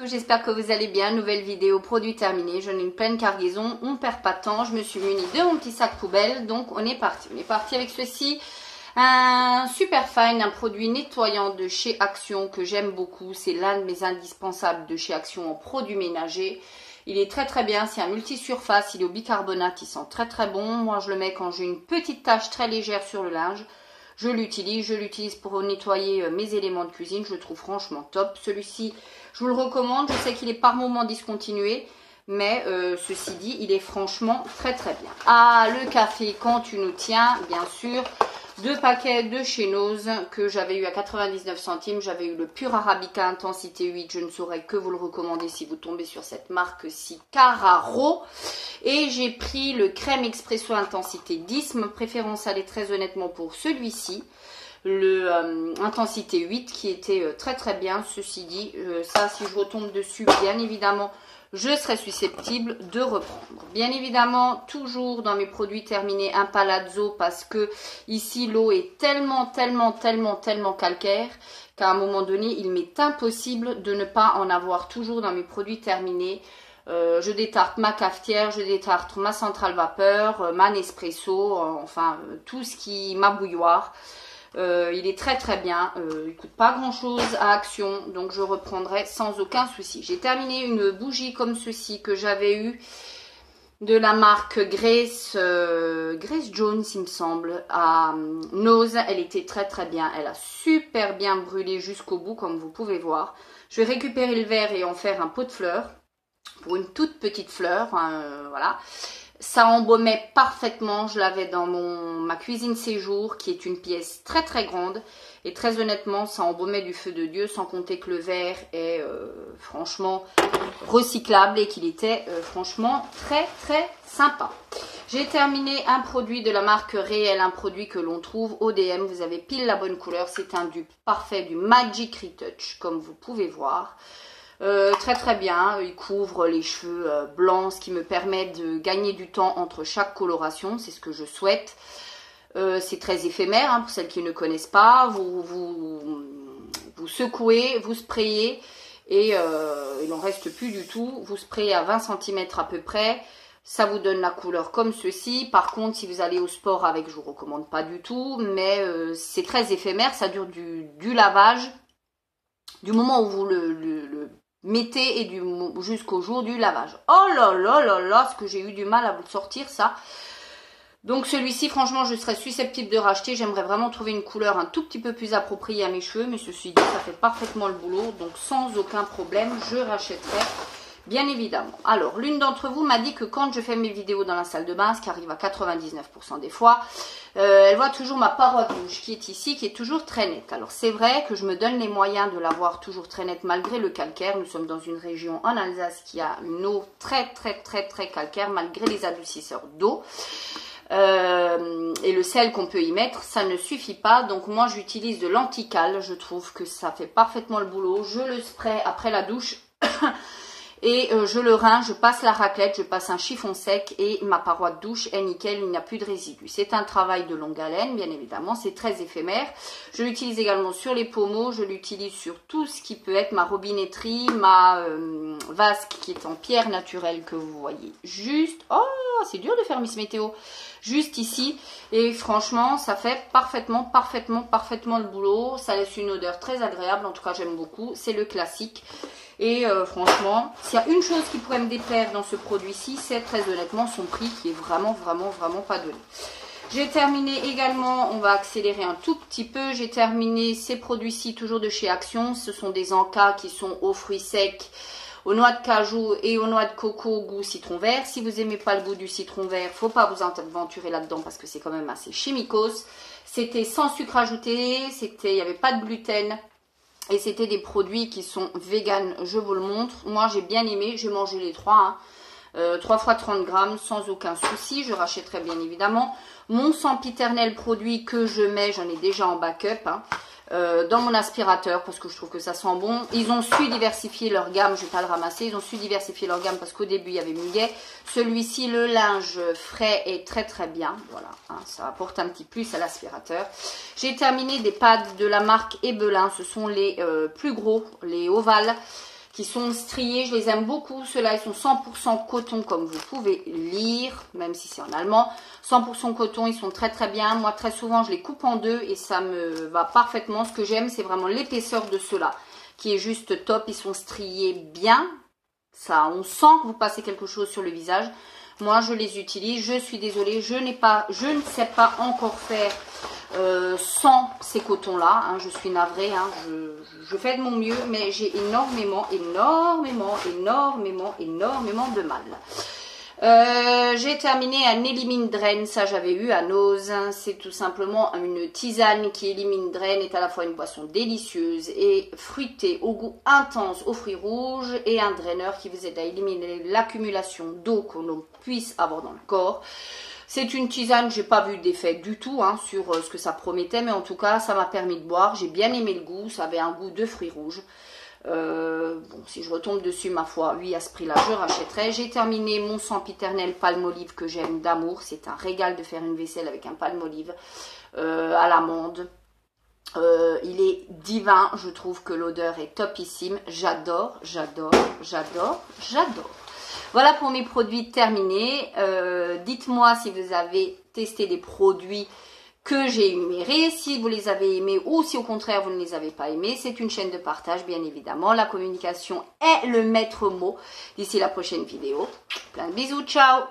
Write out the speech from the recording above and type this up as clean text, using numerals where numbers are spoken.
J'espère que vous allez bien, nouvelle vidéo, produit terminé, j'en ai une pleine cargaison, on perd pas de temps, je me suis munie de mon petit sac poubelle, donc on est parti avec ceci, un super fine, un produit nettoyant de chez Action que j'aime beaucoup, c'est l'un de mes indispensables de chez Action en produits ménagers. Il est très très bien, c'est un multisurface, il est au bicarbonate, il sent très très bon, moi je le mets quand j'ai une petite tache très légère sur le linge. Je l'utilise pour nettoyer mes éléments de cuisine, je le trouve franchement top. Celui-ci, je vous le recommande, je sais qu'il est par moment discontinué, mais ceci dit, il est franchement très très bien. Ah, le café quand tu nous tiens, bien sûr. 2 paquets de chez Nose que j'avais eu à 99 centimes. J'avais eu le pur Arabica intensité 8. Je ne saurais que vous le recommander si vous tombez sur cette marque-ci, Carraro. Et j'ai pris le crème expresso intensité 10. Ma préférence allait très honnêtement pour celui-ci. Le intensité 8 qui était très très bien. Ceci dit, ça si je retombe dessus, bien évidemment, je serai susceptible de reprendre. Bien évidemment, toujours dans mes produits terminés, un palazzo parce que ici l'eau est tellement calcaire qu'à un moment donné, il m'est impossible de ne pas en avoir toujours dans mes produits terminés. Je détarte ma cafetière, je détarte ma centrale vapeur, ma Nespresso, enfin tout ce qui ma bouilloire. Il est très très bien, il coûte pas grand chose à Action, donc je reprendrai sans aucun souci. J'ai terminé une bougie comme ceci que j'avais eu de la marque Grace Jones il me semble, à Nose. Elle était très très bien, elle a super bien brûlé jusqu'au bout comme vous pouvez voir. Je vais récupérer le verre et en faire un pot de fleurs pour une toute petite fleur, voilà. Ça embaumait parfaitement, je l'avais dans ma cuisine séjour qui est une pièce très très grande et très honnêtement ça embaumait du feu de Dieu, sans compter que le verre est franchement recyclable et qu'il était franchement très très sympa. J'ai terminé un produit de la marque Réel, un produit que l'on trouve au DM, vous avez pile la bonne couleur, c'est un dupe parfait du Magic Retouch comme vous pouvez voir. Très très bien, il couvre les cheveux blancs, ce qui me permet de gagner du temps entre chaque coloration, c'est ce que je souhaite. C'est très éphémère, pour celles qui ne connaissent pas, vous secouez, vous sprayez et il n'en reste plus du tout. Vous sprayez à 20 cm à peu près, ça vous donne la couleur comme ceci. Par contre, si vous allez au sport avec, je ne vous recommande pas du tout, mais c'est très éphémère, ça dure du lavage, du moment où vous le mettez et jusqu'au jour du lavage. Oh là là là là, ce que j'ai eu du mal à vous sortir ça. Donc celui-ci, franchement, je serais susceptible de racheter. J'aimerais vraiment trouver une couleur un tout petit peu plus appropriée à mes cheveux. Mais ceci dit, ça fait parfaitement le boulot. Donc sans aucun problème, je rachèterai. Bien évidemment. Alors, l'une d'entre vous m'a dit que quand je fais mes vidéos dans la salle de bain, ce qui arrive à 99% des fois, elle voit toujours ma paroi de douche qui est ici, qui est toujours très nette. Alors, c'est vrai que je me donne les moyens de l'avoir toujours très nette malgré le calcaire. Nous sommes dans une région en Alsace qui a une eau très calcaire malgré les adoucisseurs d'eau. Et le sel qu'on peut y mettre, ça ne suffit pas. Donc moi, j'utilise de l'anticale. Je trouve que ça fait parfaitement le boulot. Je le spray après la douche. Et je le rince, je passe la raclette, je passe un chiffon sec et ma paroi de douche est nickel, il n'y a plus de résidus. C'est un travail de longue haleine, bien évidemment, c'est très éphémère. Je l'utilise également sur les pommeaux, je l'utilise sur tout ce qui peut être ma robinetterie, ma vasque qui est en pierre naturelle que vous voyez juste. Oh, c'est dur de faire Miss Météo. Juste ici, et franchement ça fait parfaitement le boulot. Ça laisse une odeur très agréable, en tout cas j'aime beaucoup, c'est le classique. Et franchement, s'il y a une chose qui pourrait me déplaire dans ce produit-ci, c'est très honnêtement son prix qui est vraiment pas donné. J'ai terminé également, on va accélérer un tout petit peu, j'ai terminé ces produits-ci toujours de chez Action. Ce sont des encas qui sont aux fruits secs, aux noix de cajou et aux noix de coco goût citron vert. Si vous n'aimez pas le goût du citron vert, faut pas vous aventurer là-dedans parce que c'est quand même assez chimicos. C'était sans sucre ajouté, il n'y avait pas de gluten. Et c'était des produits qui sont vegan, je vous le montre. Moi, j'ai bien aimé, j'ai mangé les trois. 3 fois 30 grammes sans aucun souci. Je rachèterai bien évidemment. Mon sempiternel produit que je mets, j'en ai déjà en backup. Dans mon aspirateur parce que je trouve que ça sent bon. Ils ont su diversifier leur gamme, je ne vais pas le ramasser, ils ont su diversifier leur gamme parce qu'au début il y avait muguet. Celui-ci, le linge frais est très bien, voilà, ça apporte un petit plus à l'aspirateur. J'ai terminé des pads de la marque Ebelin, ce sont les plus gros, les ovales, qui sont striés. Je les aime beaucoup. Ceux-là, ils sont 100% coton, comme vous pouvez lire, même si c'est en allemand. 100% coton, ils sont très très bien. Moi, très souvent, je les coupe en deux et ça me va parfaitement. Ce que j'aime, c'est vraiment l'épaisseur de ceux-là, qui est juste top. Ils sont striés bien. Ça, on sent que vous passez quelque chose sur le visage. Moi, je les utilise. Je suis désolée, je ne sais pas encore faire sans ces cotons-là. Hein, je suis navrée. Hein, je fais de mon mieux, mais j'ai énormément de mal. J'ai terminé un élimine drain, ça j'avais eu à Nose. C'est tout simplement une tisane qui élimine drain, est à la fois une boisson délicieuse et fruitée au goût intense aux fruits rouges et un draineur qui vous aide à éliminer l'accumulation d'eau que l'on puisse avoir dans le corps. C'est une tisane, j'ai pas vu d'effet du tout hein, sur ce que ça promettait, mais en tout cas ça m'a permis de boire. J'ai bien aimé le goût, ça avait un goût de fruits rouges. Bon, si je retombe dessus, ma foi, oui, à ce prix-là, je rachèterai. J'ai terminé mon sempiternel Palmolive que j'aime d'amour. C'est un régal de faire une vaisselle avec un Palmolive à l'amande. Il est divin. Je trouve que l'odeur est topissime. J'adore. Voilà pour mes produits terminés. Dites-moi si vous avez testé des produits que j'ai énumérés, si vous les avez aimés ou si au contraire vous ne les avez pas aimés. C'est une chaîne de partage bien évidemment. La communication est le maître mot. D'ici la prochaine vidéo. Plein de bisous, ciao!